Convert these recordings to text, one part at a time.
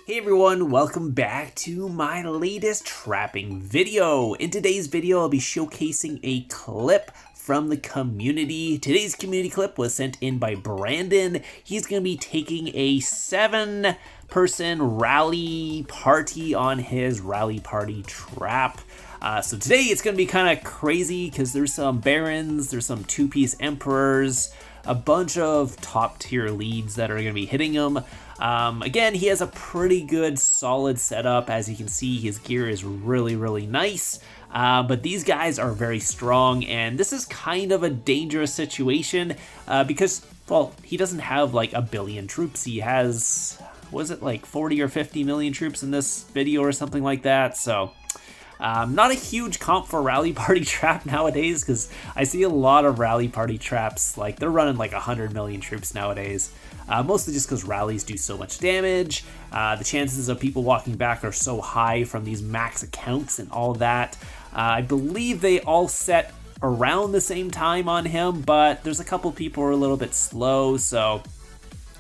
Hey everyone, welcome back to my latest trapping video. In today's video, I'll be showcasing a clip from the community. Today's community clip was sent in by Brandon. He's going to be taking a 7-person rally party on his rally party trap. So today it's going to be kind of crazy because there's some barons, there's some two-piece emperors, a bunch of top tier leads that are going to be hitting him. Again, he has a pretty good solid setup. As you can see, his gear is really nice. But these guys are very strong, and this is kind of a dangerous situation because, well, he doesn't have like a billion troops. He has, was it like 40 or 50 million troops in this video or something like that? So not a huge comp for rally party trap nowadays, because I see a lot of rally party traps, like they're running like 100 million troops nowadays. Mostly just because rallies do so much damage. The chances of people walking back are so high from these max accounts and all that. I believe they all set around the same time on him, but there's a couple people who are a little bit slow, so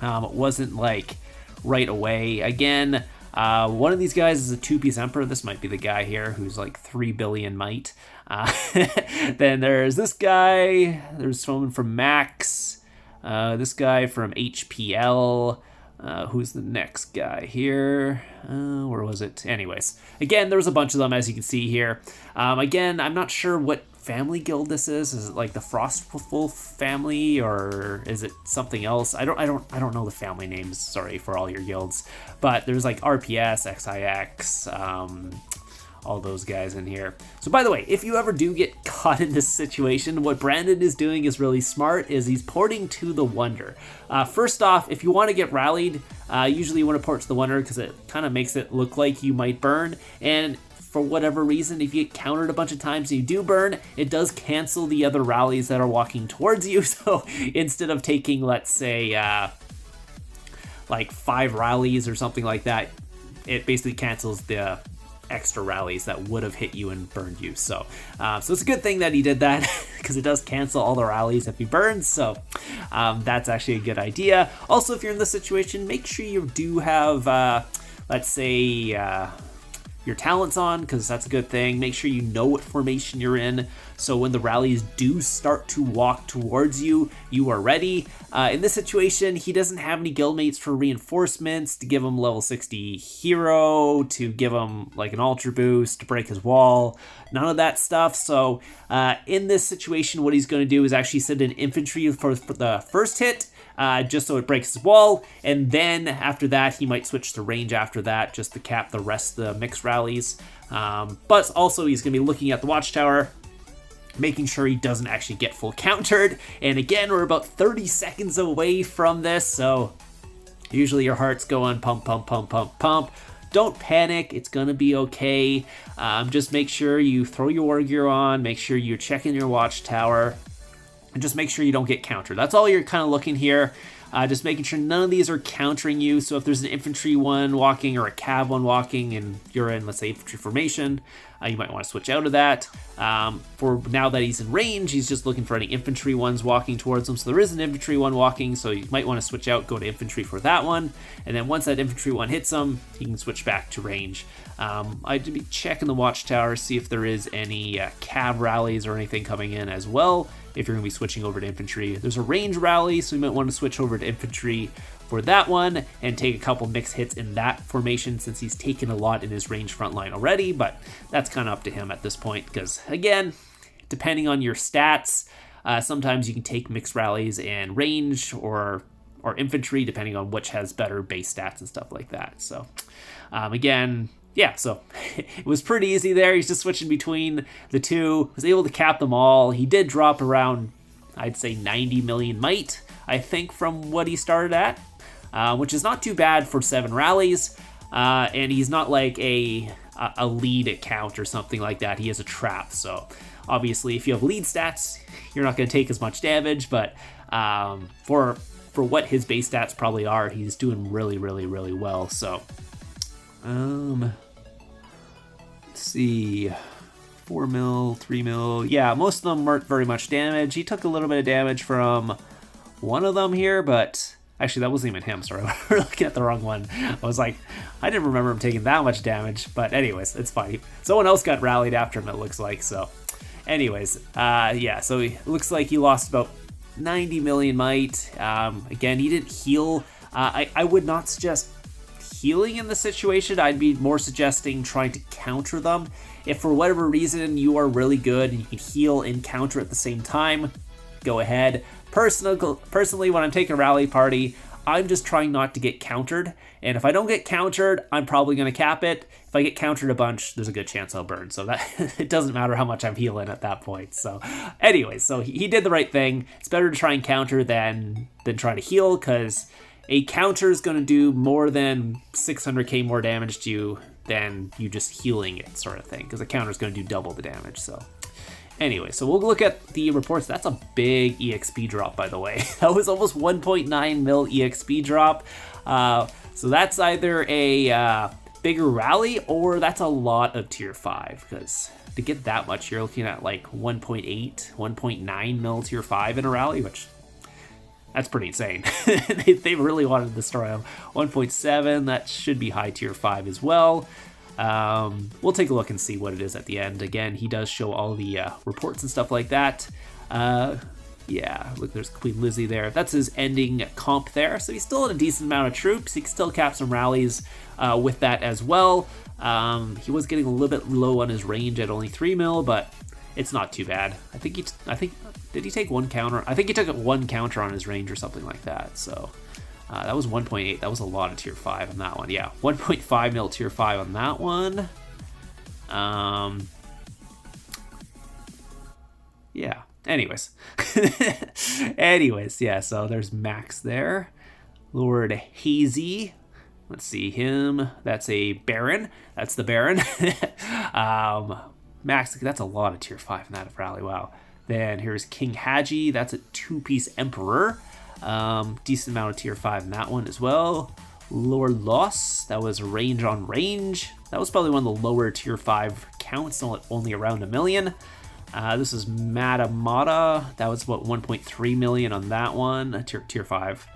it wasn't like right away. Again, one of these guys is a two-piece emperor. This might be the guy here who's like 3 billion might. Then there's this guy. There's someone from Max. This guy from HPL. Who's the next guy here? Where was it? Anyways, again, there was a bunch of them, as you can see here. Again, I'm not sure what family guild this is. Is it like the Frostwolf family, or is it something else? I don't know the family names. Sorry for all your guilds, but there's like RPS, XiX, all those guys in here. So by the way, if you ever do get caught in this situation, what Brandon is doing is really smart, is he's porting to the Wonder. First off, if you want to get rallied, usually you want to port to the Wonder because it kind of makes it look like you might burn, and for whatever reason, if you get countered a bunch of times and you do burn, it does cancel the other rallies that are walking towards you. So instead of taking, let's say, like 5 rallies or something like that, it basically cancels the extra rallies that would have hit you and burned you. So it's a good thing that he did that, because it does cancel all the rallies if he burns. So that's actually a good idea. Also, if you're in this situation, make sure you do have, let's say, your talents on, because that's a good thing. Make sure you know what formation you're in, so when the rallies do start to walk towards you, you are ready. In this situation, he doesn't have any guildmates for reinforcements to give him level 60 hero, to give him like an ultra boost, to break his wall, none of that stuff. So in this situation, what he's going to do is actually send an infantry for the first hit, just so it breaks his wall, and then after that he might switch to range after that, just to cap the rest of the mixed rallies. But also he's going to be looking at the watchtower, making sure he doesn't actually get full countered. And again, we're about 30 seconds away from this, so usually your heart's going pump. Don't panic, it's gonna be okay. Just make sure you throw your war gear on, make sure you're checking your watchtower, and just make sure you don't get countered. That's all you're kind of looking here. Just making sure none of these are countering you. So if there's an infantry one walking or a cav one walking and you're in, let's say, infantry formation, you might want to switch out of that. For now that he's in range, he's just looking for any infantry ones walking towards him. So there is an infantry one walking, so you might want to switch out, go to infantry for that one. And then once that infantry one hits him, he can switch back to range. I'd be checking the watchtower, see if there is any cav rallies or anything coming in as well. If you're going to be switching over to infantry, there's a range rally, so you might want to switch over to infantry for that one and take a couple mixed hits in that formation, since he's taken a lot in his range front line already. But that's kind of up to him at this point, because again, depending on your stats, sometimes you can take mixed rallies and range or infantry, depending on which has better base stats and stuff like that. So again, yeah, so it was pretty easy there. He's just switching between the two, was able to cap them all. He did drop around, I'd say, 90 million might, I think, from what he started at, which is not too bad for 7 rallies. And he's not like a lead account or something like that. He has a trap, so obviously if you have lead stats, you're not going to take as much damage, but for what his base stats probably are, he's doing really well. So let's see, 4 mil, 3 mil. Yeah, most of them weren't very much damage. He took a little bit of damage from one of them here, but Actually, that wasn't even him. Sorry, we're looking at the wrong one. I was like, I didn't remember him taking that much damage. But anyways, it's fine. Someone else got rallied after him, it looks like. So anyways, yeah, so it looks like he lost about 90 million might. Again, he didn't heal. I would not suggest healing in this situation. I'd be more suggesting trying to counter them. If for whatever reason you are really good and you can heal and counter at the same time, go ahead. Personally, when I'm taking a rally party, I'm just trying not to get countered. And if I don't get countered, I'm probably going to cap it. If I get countered a bunch, there's a good chance I'll burn. So that it doesn't matter how much I'm healing at that point. So anyways, so he did the right thing. It's better to try and counter than try to heal, because a counter is going to do more than 600k more damage to you than you just healing it, sort of thing, because a counter is going to do double the damage. So anyway, so we'll look at the reports. That's a big EXP drop, by the way. That was almost 1.9 mil EXP drop. So that's either a bigger rally or that's a lot of tier 5, because to get that much, you're looking at like 1.8, 1.9 mil tier 5 in a rally, which that's pretty insane. they really wanted to destroy him. 1.7, that should be high tier 5 as well. We'll take a look and see what it is at the end. Again, he does show all the reports and stuff like that. Yeah, look, there's Queen Lizzie there. That's his ending comp there. So he's still in a decent amount of troops. He can still cap some rallies with that as well. He was getting a little bit low on his range at only 3 mil, but it's not too bad. I think did he take one counter? I think he took one counter on his range or something like that. So that was 1.8. That was a lot of tier 5 on that one. Yeah, 1.5 mil tier 5 on that one. Yeah. Anyways, yeah, so there's Max there. Lord Hazy, let's see him. That's a Baron. That's the Baron. Max, that's a lot of tier 5 in that rally. Wow. Then here's King Haji. That's a 2-piece Emperor. Decent amount of tier 5 in that one as well. Lord Loss, that was range on range. That was probably one of the lower tier 5 counts, only around 1 million. This is Matamata. That was about 1.3 million on that one, tier 5.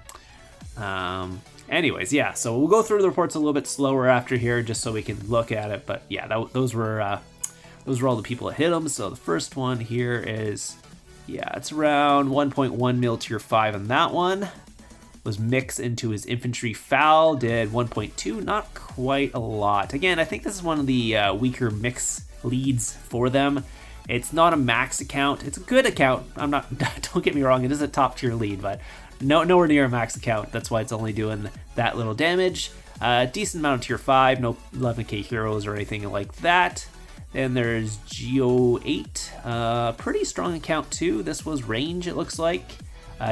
Anyways, yeah, so we'll go through the reports a little bit slower after here, just so we can look at it. But yeah, those were all the people that hit them. So the first one here is, yeah, it's around 1.1 mil tier 5 on that one. Was mixed into his infantry foul, did 1.2, not quite a lot. Again, I think this is one of the weaker mix leads for them. It's not a max account. It's a good account. Don't get me wrong, it is a top tier lead, but nowhere near a max account. That's why it's only doing that little damage. Decent amount of tier 5, no 11k heroes or anything like that. Then there's Geo8, pretty strong account too. This was range, it looks like.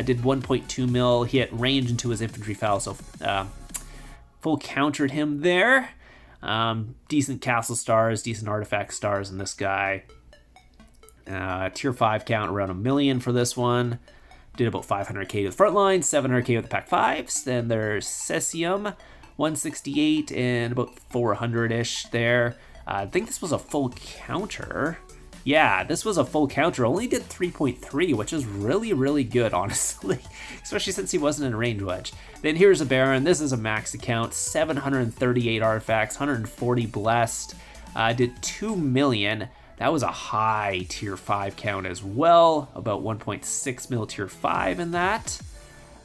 Did 1.2 mil. He had range into his infantry foul, so full countered him there. Decent castle stars, decent artifact stars in this guy. Tier 5 count around 1 million for this one. Did about 500k to the front line, 700k with the pack 5s. Then there's Cesium, 168 and about 400-ish there. I think this was a full counter. Yeah, this was a full counter. Only did 3.3, which is really, really good, honestly. Especially since he wasn't in a range wedge. Then here's a Baron. This is a max account. 738 artifacts, 140 blessed. Did 2 million. That was a high tier 5 count as well. About 1.6 mil tier 5 in that.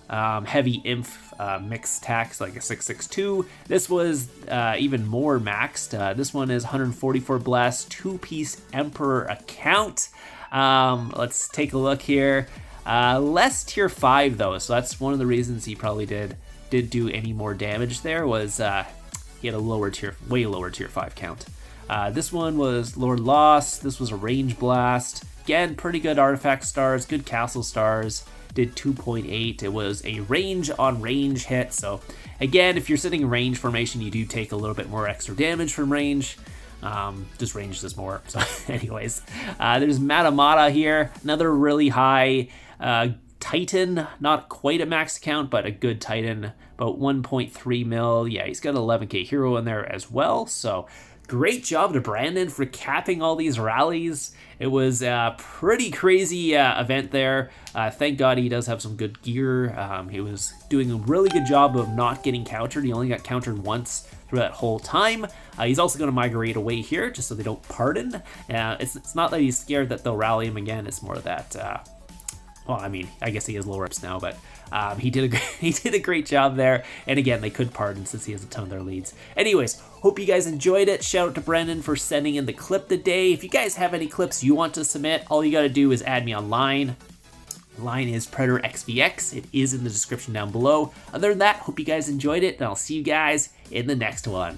Heavy inf mixed tax like a 662. This was even more maxed. This one is 144 blast, 2-piece Emperor account. Let's take a look here. Less tier 5 though, so that's one of the reasons he probably did do any more damage there, was he had a way lower tier 5 count. This one was Lord Loss. This was a range blast. Again, pretty good artifact stars, good castle stars. Did 2.8. It was a range on range hit. So again, if you're sitting in range formation, you do take a little bit more extra damage from range. Just range does more. So anyways, there's Matamata here. Another really high Titan. Not quite a max count, but a good Titan. About 1.3 mil. Yeah, he's got an 11k hero in there as well. So great job to Brandon for capping all these rallies. It was a pretty crazy event there. Thank God he does have some good gear. He was doing a really good job of not getting countered. He only got countered once through that whole time. He's also going to migrate away here just so they don't pardon. It's not that he's scared that they'll rally him again. It's more that, well, I mean, I guess he has low reps now, but he did a great job there. And again, they could pardon since he has a ton of their leads. Anyways, hope you guys enjoyed it. Shout out to Brendan for sending in the clip today. If you guys have any clips you want to submit, all you got to do is add me on line. Line is Predatorxvx. It is in the description down below. Other than that, hope you guys enjoyed it, and I'll see you guys in the next one.